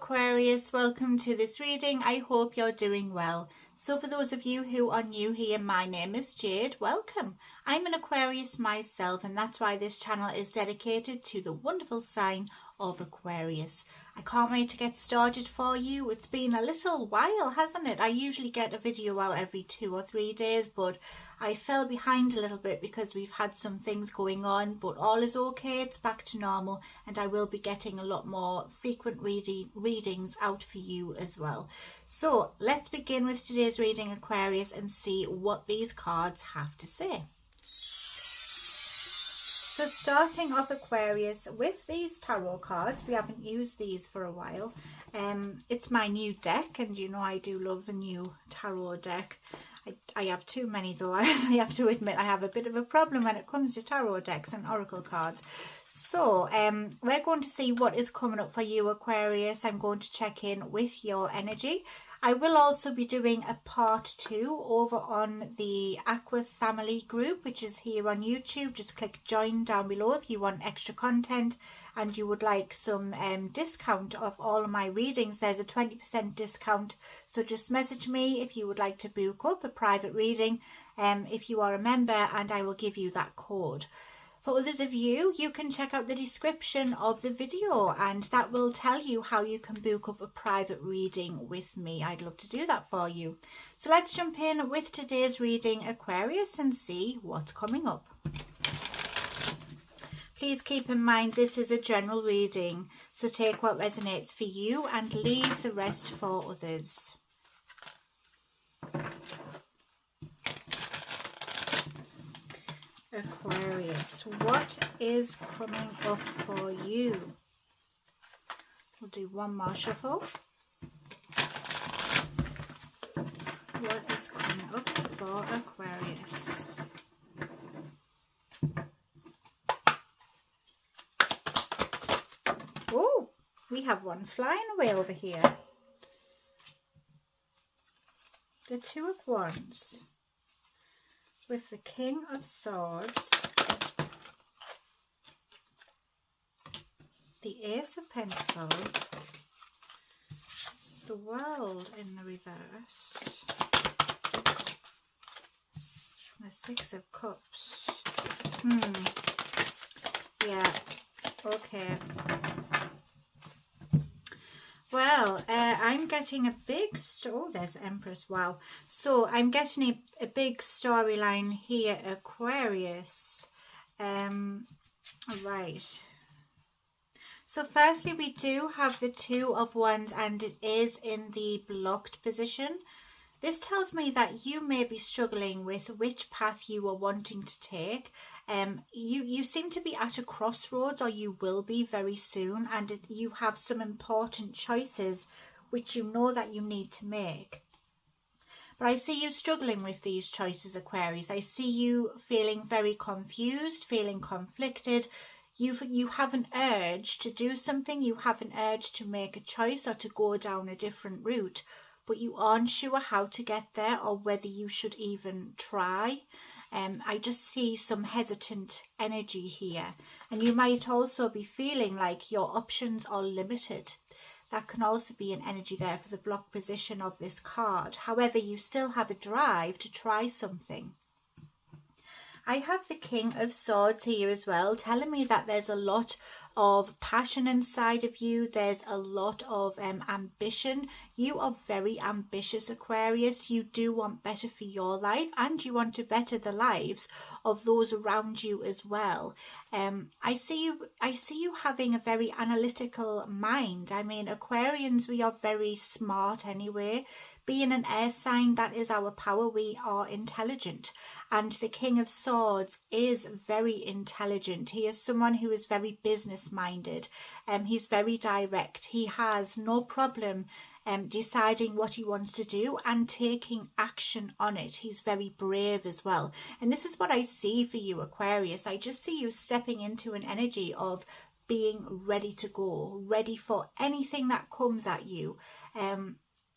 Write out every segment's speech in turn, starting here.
Aquarius, welcome to this reading. I hope you're doing well. So for those of you who are new here, my name is Jade. Welcome. I'm an Aquarius myself, and that's why this channel is dedicated to the wonderful sign of Aquarius. I can't wait to get started for you. It's been a little while, hasn't it? I usually get a video out every 2 or 3 days, but I fell behind a little bit because we've had some things going on, but all is okay. It's back to normal, and I will be getting a lot more frequent readings out for you as well. So let's begin with today's reading, Aquarius, and see what these cards have to say. So starting off, Aquarius, with these tarot cards, we haven't used these for a while. It's my new deck, and you know I do love a new tarot deck. I have too many though. I have to admit I have a bit of a problem when it comes to tarot decks and oracle cards. So we're going to see what is coming up for you, Aquarius. I'm going to check in with your energy. I will also be doing a part 2 over on the Aqua family group, which is here on YouTube. Just click join down below if you want extra content and you would like some discount of all of my readings. There's a 20% discount, so just message me if you would like to book up a private reading if you are a member, and I will give you that code. For others of you, you can check out the description of the video, and that will tell you how you can book up a private reading with me. I'd love to do that for you. So let's jump in with today's reading, Aquarius, and see what's coming up. Please keep in mind this is a general reading, so take what resonates for you and leave the rest for others. Aquarius, what is coming up for you? We'll do one more shuffle. What is coming up for Aquarius? Oh, we have one flying away over here. The Two of Wands with the King of Swords, the Ace of Pentacles, the World in the reverse, the Six of Cups. Yeah, okay. Well, I'm getting a big oh, there's the Empress, wow. So I'm getting a big storyline here, Aquarius. Right. So firstly, we do have the Two of Wands, and it is in the blocked position. This tells me that you may be struggling with which path you are wanting to take. You seem to be at a crossroads, or you will be very soon, and you have some important choices which you know that you need to make. But I see you struggling with these choices, Aquarius. I see you feeling very confused, feeling conflicted. You have an urge to do something. You have an urge to make a choice or to go down a different route, but you aren't sure how to get there or whether you should even try. I just see some hesitant energy here, and you might also be feeling like your options are limited. That can also be an energy there for the block position of this card. However, you still have a drive to try something. I have the King of Swords here as well, telling me that there's a lot of passion inside of you. There's a lot of ambition. You are very ambitious, Aquarius. You do want better for your life, and you want to better the lives of those around you as well. I see you having a very analytical mind. I mean, Aquarians, we are very smart anyway. Being an air sign, that is our power. We are intelligent, and the King of Swords is very intelligent. He is someone who is very business minded. He's very direct. He has no problem deciding what he wants to do and taking action on it. He's very brave as well, and this is what I see for you, Aquarius. I just see you stepping into an energy of being ready to go, ready for anything that comes at you.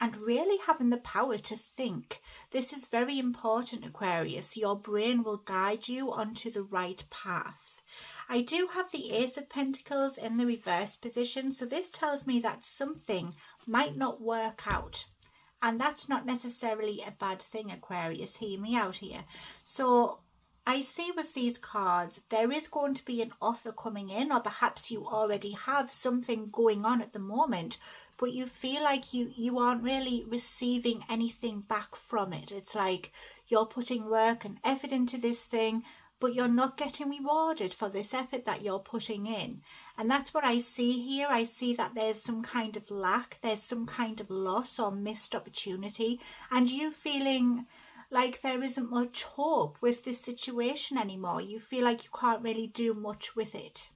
and really having the power to think. This is very important, Aquarius. Your brain will guide you onto the right path. I do have the Ace of Pentacles in the reverse position, so this tells me that something might not work out. And that's not necessarily a bad thing, Aquarius. Hear me out here. So I see with these cards, there is going to be an offer coming in, or perhaps you already have something going on at the moment, but you feel like you aren't really receiving anything back from it. It's like you're putting work and effort into this thing, but you're not getting rewarded for this effort that you're putting in. And that's what I see here. I see that there's some kind of lack, there's some kind of loss or missed opportunity, and you feeling like there isn't much hope with this situation anymore. You feel like you can't really do much with it.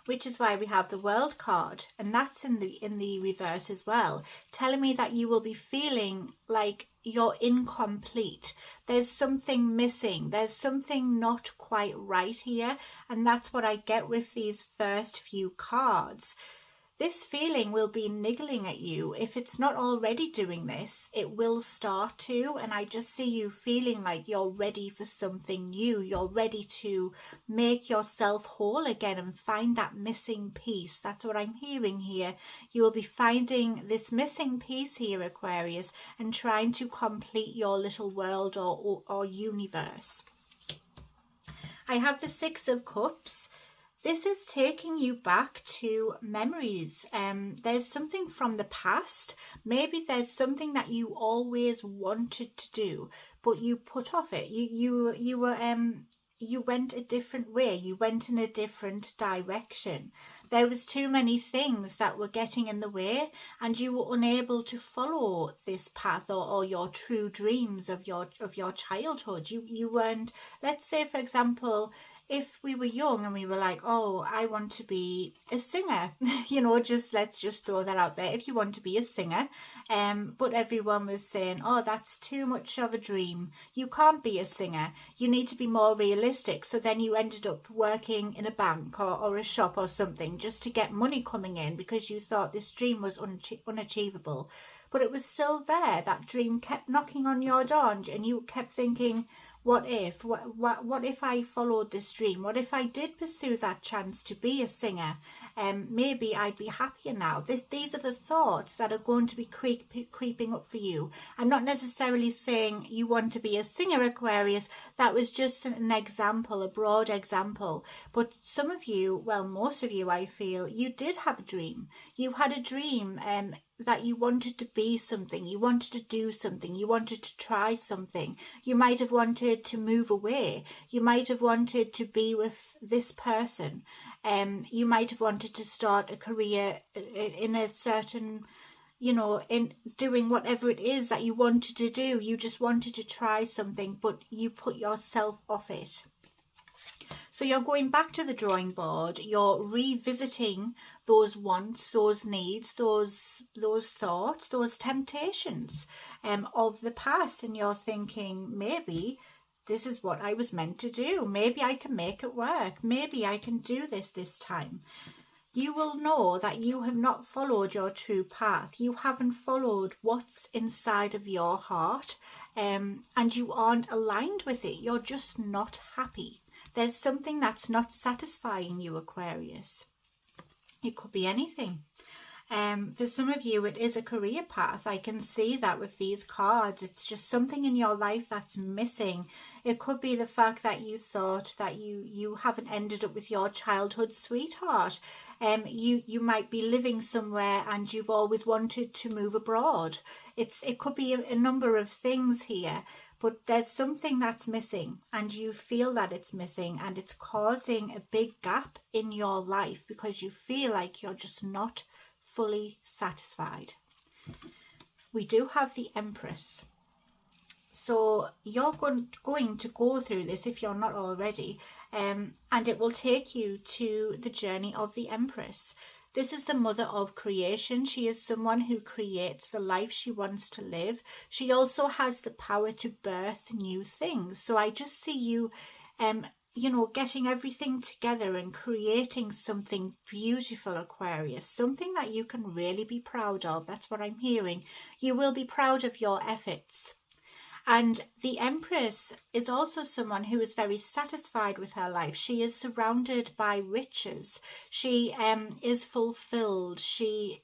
Which is why we have the World card, and that's in the reverse as well, telling me that you will be feeling like you're incomplete. There's something missing. There's something not quite right here, and that's what I get with these first few cards. This feeling will be niggling at you. If it's not already doing this, it will start to, and I just see you feeling like you're ready for something new. You're ready to make yourself whole again and find that missing piece. That's what I'm hearing here. You will be finding this missing piece here, Aquarius, and trying to complete your little world or universe. I have the Six of Cups. This is taking you back to memories. There's something from the past. Maybe there's something that you always wanted to do, but you put off it. You went a different way. You went in a different direction. There was too many things that were getting in the way, and you were unable to follow this path or your true dreams of your childhood. You weren't. Let's say, for example, if we were young and we were like, oh, I want to be a singer, you know, let's just throw that out there. If you want to be a singer, but everyone was saying, oh, that's too much of a dream. You can't be a singer. You need to be more realistic. So then you ended up working in a bank or a shop or something just to get money coming in because you thought this dream was unachievable. But it was still there. That dream kept knocking on your door, and you kept thinking, what if? What if I followed this dream? What if I did pursue that chance to be a singer? Maybe I'd be happier now. These are the thoughts that are going to be creeping up for you. I'm not necessarily saying you want to be a singer, Aquarius. That was just an example, a broad example. But some of you, well, most of you, I feel, you did have a dream. You had a dream that you wanted to be something, you wanted to do something, you wanted to try something. You might have wanted to move away. You might have wanted to be with this person. You might have wanted to start a career in a certain, you know, in doing whatever it is that you wanted to do. You just wanted to try something, but you put yourself off it. So you're going back to the drawing board, you're revisiting those wants, those needs, those thoughts, those temptations of the past, and you're thinking, maybe this is what I was meant to do. Maybe I can make it work. Maybe I can do this time. You will know that you have not followed your true path. You haven't followed what's inside of your heart, and you aren't aligned with it. You're just not happy. There's something that's not satisfying you, Aquarius. It could be anything. For some of you, it is a career path. I can see that with these cards. It's just something in your life that's missing. It could be the fact that you thought that you haven't ended up with your childhood sweetheart. You might be living somewhere and you've always wanted to move abroad. It could be a number of things here. But there's something that's missing, and you feel that it's missing, and it's causing a big gap in your life because you feel like you're just not fully satisfied. We do have the Empress. So you're going to go through this if you're not already, and it will take you to the journey of the Empress. This is the mother of creation. She is someone who creates the life she wants to live. She also has the power to birth new things. So I just see you you know, getting everything together and creating something beautiful, Aquarius, something that you can really be proud of. That's what I'm hearing. You will be proud of your efforts. And the Empress is also someone who is very satisfied with her life. She is surrounded by riches. She is fulfilled. She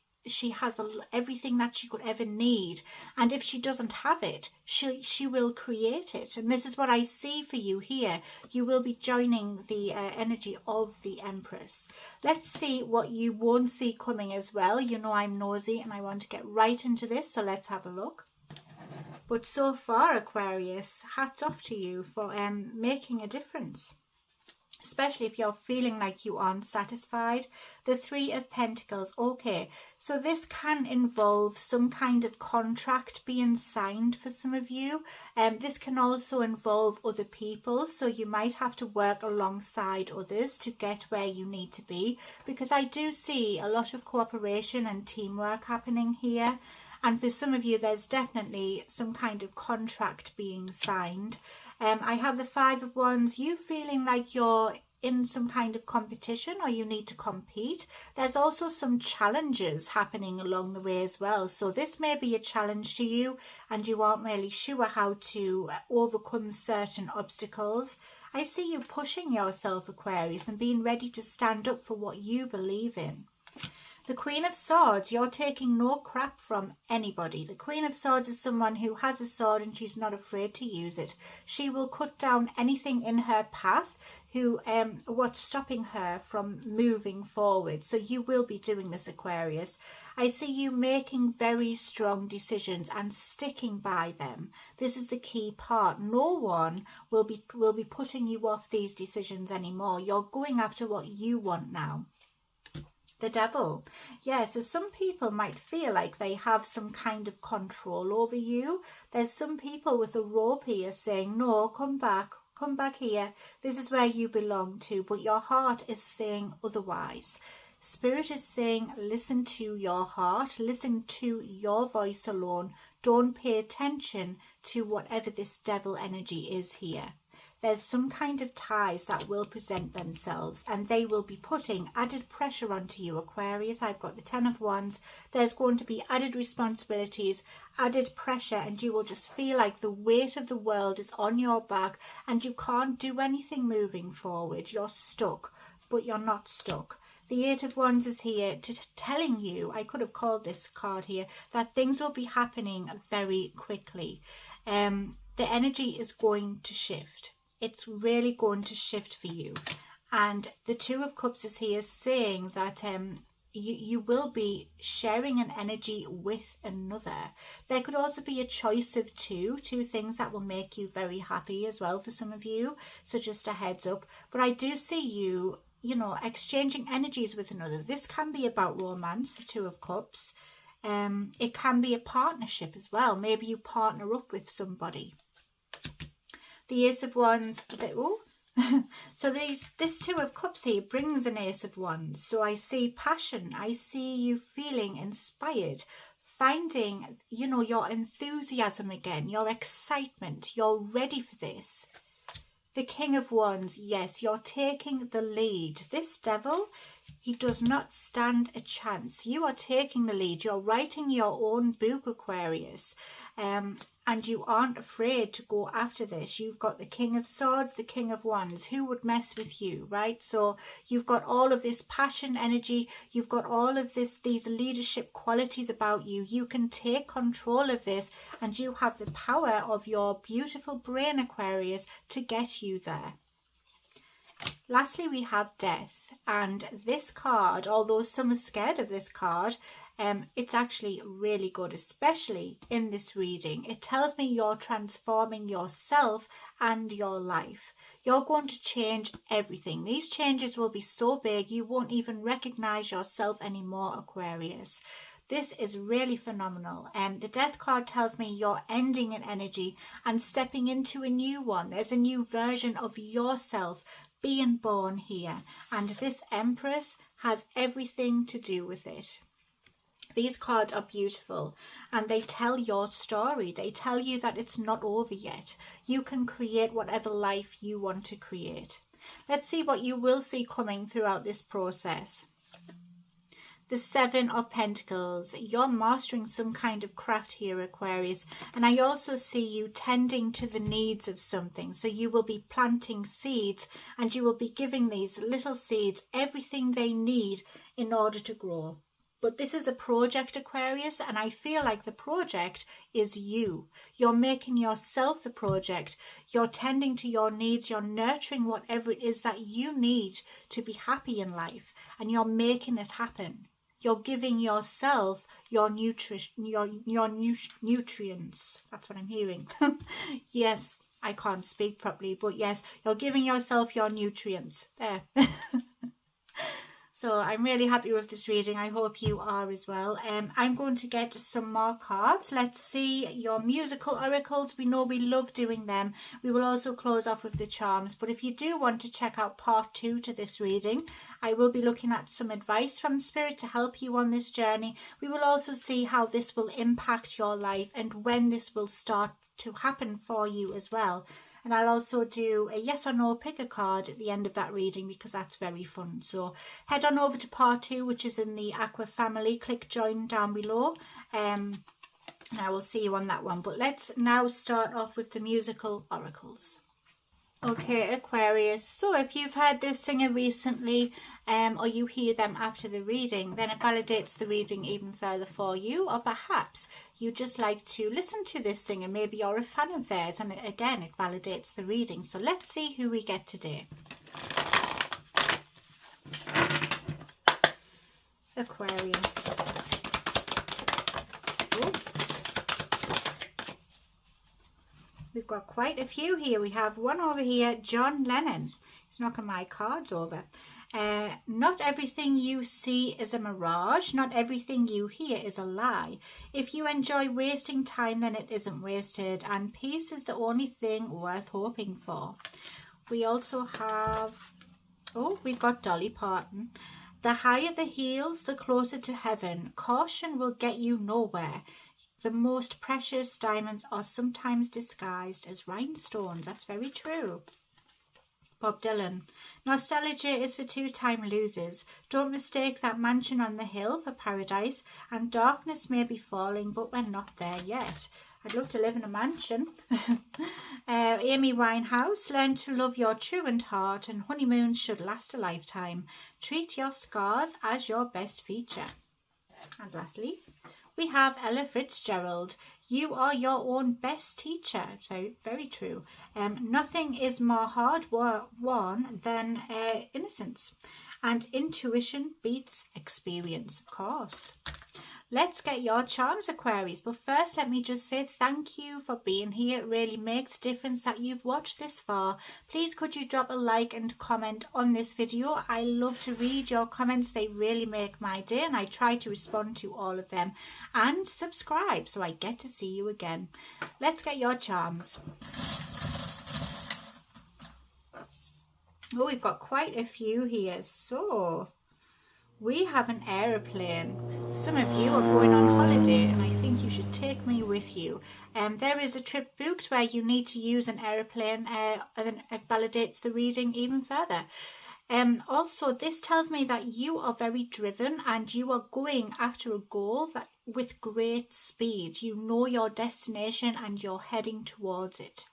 has everything that she could ever need. And if she doesn't have it, she will create it. And this is what I see for you here. You will be joining the energy of the Empress. Let's see what you won't see coming as well. You know I'm nosy and I want to get right into this. So let's have a look. But so far, Aquarius, hats off to you for making a difference. Especially if you're feeling like you aren't satisfied. The Three of Pentacles. Okay, so this can involve some kind of contract being signed for some of you. This can also involve other people. So you might have to work alongside others to get where you need to be. Because I do see a lot of cooperation and teamwork happening here. And for some of you, there's definitely some kind of contract being signed. I have the Five of Wands. You feeling like you're in some kind of competition or you need to compete. There's also some challenges happening along the way as well. So this may be a challenge to you and you aren't really sure how to overcome certain obstacles. I see you pushing yourself, Aquarius, and being ready to stand up for what you believe in. The Queen of Swords, you're taking no crap from anybody. The Queen of Swords is someone who has a sword and she's not afraid to use it. She will cut down anything in her path what's stopping her from moving forward. So you will be doing this, Aquarius. I see you making very strong decisions and sticking by them. This is the key part. No one will be putting you off these decisions anymore. You're going after what you want now. The Devil. Yeah, so some people might feel like they have some kind of control over you. There's some people with a rope here saying, no, come back here. This is where you belong to. But your heart is saying otherwise. Spirit is saying, listen to your heart. Listen to your voice alone. Don't pay attention to whatever this devil energy is here. There's some kind of ties that will present themselves and they will be putting added pressure onto you, Aquarius. I've got the Ten of Wands. There's going to be added responsibilities, added pressure, and you will just feel like the weight of the world is on your back and you can't do anything moving forward. You're stuck, but you're not stuck. The Eight of Wands is here telling you, I could have called this card here, that things will be happening very quickly. The energy is going to shift. It's really going to shift for you. And the Two of Cups is here saying that you will be sharing an energy with another. There could also be a choice of two things that will make you very happy as well for some of you. So just a heads up. But I do see you, you know, exchanging energies with another. This can be about romance, the Two of Cups. It can be a partnership as well. Maybe you partner up with somebody. The Ace of Wands, so this Two of Cups here brings an Ace of Wands. So I see passion. I see you feeling inspired, finding, you know, your enthusiasm again, your excitement. You're ready for this. The King of Wands, yes, you're taking the lead. This devil, he does not stand a chance. You are taking the lead. You're writing your own book, Aquarius. And you aren't afraid to go after this. You've got the King of Swords, the King of Wands. Who would mess with you, right? So you've got all of this passion energy. You've got all of these leadership qualities about you. You can take control of this and you have the power of your beautiful brain, Aquarius, to get you there. Lastly, we have Death. And this card, although some are scared of this card, it's actually really good, especially in this reading. It tells me you're transforming yourself and your life. You're going to change everything. These changes will be so big you won't even recognize yourself anymore, Aquarius. This is really phenomenal. The Death card tells me you're ending an energy and stepping into a new one. There's a new version of yourself being born here. And this Empress has everything to do with it. These cards are beautiful and they tell your story. They tell you that it's not over yet. You can create whatever life you want to create. Let's see what you will see coming throughout this process. The Seven of Pentacles. You're mastering some kind of craft here, Aquarius. And I also see you tending to the needs of something. So you will be planting seeds and you will be giving these little seeds everything they need in order to grow. But this is a project, Aquarius, and I feel like the project is you. You're making yourself the project. You're tending to your needs. You're nurturing whatever it is that you need to be happy in life. And you're making it happen. You're giving yourself your nutrients. That's what I'm hearing. Yes, I can't speak properly, but yes, you're giving yourself your nutrients. There. So I'm really happy with this reading. I hope you are as well. I'm going to get some more cards. Let's see your musical oracles. We know we love doing them. We will also close off with the charms. But if you do want to check out part 2 to this reading, I will be looking at some advice from Spirit to help you on this journey. We will also see how this will impact your life and when this will start to happen for you as well. And I'll also do a yes or no pick a card at the end of that reading because that's very fun. So head on over to part 2, which is in the Aqua family. Click join down below and I will see you on that one. But let's now start off with the musical oracles. Okay, Aquarius, so if you've heard this singer recently or you hear them after the reading, then it validates the reading even further for you. Or perhaps you just like to listen to this singer, maybe you're a fan of theirs, and again it validates the reading. So let's see who we get today. Aquarius. Oh. We've got quite a few here. We have one over here, John Lennon. He's knocking my cards over. Not everything you see is a mirage. Not everything you hear is a lie. If you enjoy wasting time, then it isn't wasted. And peace is the only thing worth hoping for. We also have, oh, we've got Dolly Parton. The higher the heels, the closer to heaven. Caution will get you nowhere. The most precious diamonds are sometimes disguised as rhinestones. That's very true. Bob Dylan. Nostalgia is for two-time losers. Don't mistake that mansion on the hill for paradise. And darkness may be falling, but we're not there yet. I'd love to live in a mansion. Amy Winehouse. Learn to love your truant heart, and honeymoons should last a lifetime. Treat your scars as your best feature. And lastly, we have Ella Fitzgerald. You are your own best teacher. Very, very true. Nothing is more hard-won than innocence. And intuition beats experience, of course. Let's get your charms, Aquarius. But first, let me just say thank you for being here. It really makes a difference that you've watched this far. Please could you drop a like and comment on this video. I love to read your comments. They really make my day and I try to respond to all of them. And subscribe so I get to see you again. Let's get your charms. Oh, we've got quite a few here. So we have an aeroplane. Some of you are going on holiday and I think you should take me with you. There is a trip booked where you need to use an aeroplane and it validates the reading even further. Also, this tells me that you are very driven and you are going after a goal that with great speed. You know your destination and you're heading towards it.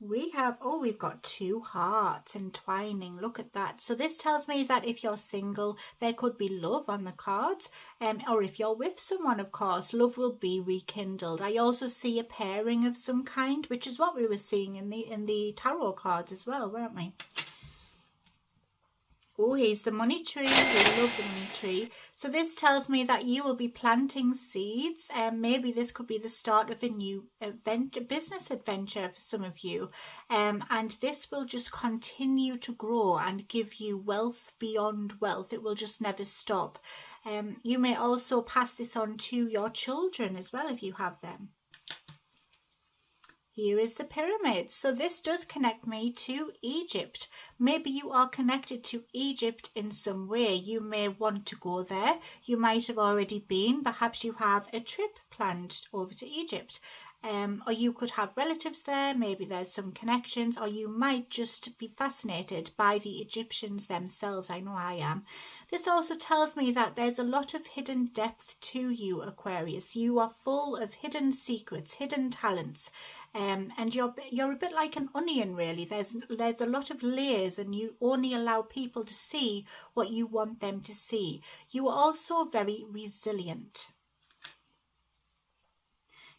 We have, oh, we've got two hearts entwining. Look at that. So this tells me that if you're single, there could be love on the cards. Or if you're with someone, of course, love will be rekindled. I also see a pairing of some kind, which is what we were seeing in the tarot cards as well, weren't we? Oh, here's the money tree. We love the money tree. So this tells me that you will be planting seeds. Maybe this could be the start of a new business adventure for some of you. And this will just continue to grow and give you wealth beyond wealth. It will just never stop. You may also pass this on to your children as well if you have them. Here is the pyramids. So this does connect me to Egypt. Maybe you are connected to Egypt in some way. You may want to go there. You might have already been. Perhaps you have a trip planned over to Egypt. or you could have relatives there, maybe there's some connections, or you might just be fascinated by the Egyptians themselves. I know I am. This also tells me that there's a lot of hidden depth to you, Aquarius. You are full of hidden secrets, hidden talents, and you're a bit like an onion, really. There's a lot of layers, and you only allow people to see what you want them to see. You are also very resilient.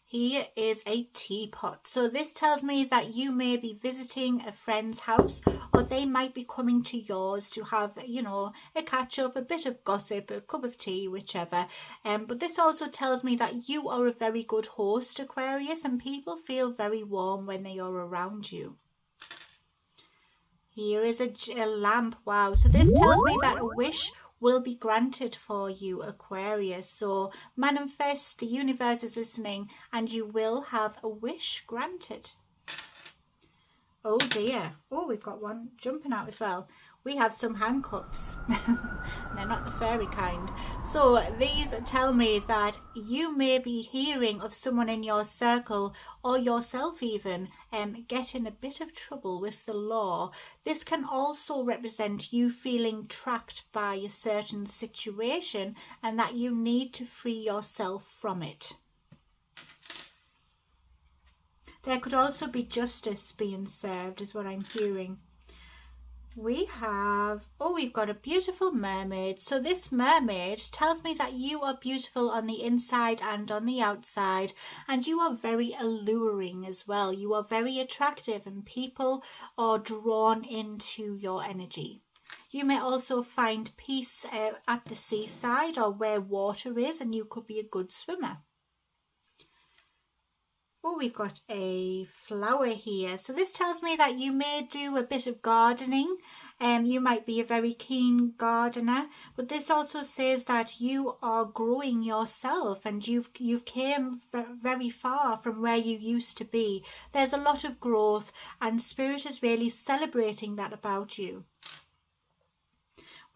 Here is a teapot. So this tells me that you may be visiting a friend's house, or they might be coming to yours to have, you know, a catch up, a bit of gossip, a cup of tea, whichever. But this also tells me that you are a very good host, Aquarius, and people feel very warm when they are around you. Here is a lamp. Wow. So this tells me that a wish will be granted for you, Aquarius. So manifest, the universe is listening, and you will have a wish granted. Oh dear. Oh, we've got one jumping out as well. We have some handcuffs. They're not the fairy kind. So these tell me that you may be hearing of someone in your circle, or yourself even, get in a bit of trouble with the law. This can also represent you feeling trapped by a certain situation, and that you need to free yourself from it. There could also be justice being served, is what I'm hearing. We have, oh, we've got a beautiful mermaid. So this mermaid tells me that you are beautiful on the inside and on the outside, and you are very alluring as well. You are very attractive, and people are drawn into your energy. You may also find peace at the seaside, or where water is, and you could be a good swimmer. Oh, we've got a flower here. So this tells me that you may do a bit of gardening. You might be a very keen gardener, but this also says that you are growing yourself, and you've came very far from where you used to be. There's a lot of growth, and Spirit is really celebrating that about you.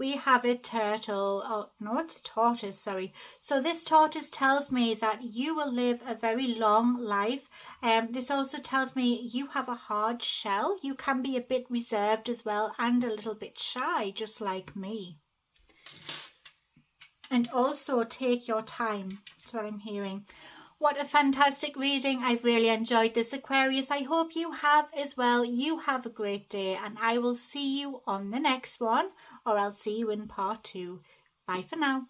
We have a turtle. Oh no, it's a tortoise, sorry. So this tortoise tells me that you will live a very long life. This also tells me you have a hard shell. You can be a bit reserved as well, and a little bit shy, just like me. And also take your time. That's what I'm hearing. What a fantastic reading. I've really enjoyed this, Aquarius. I hope you have as well. You have a great day, and I will see you on the next one, or I'll see you in part 2. Bye for now.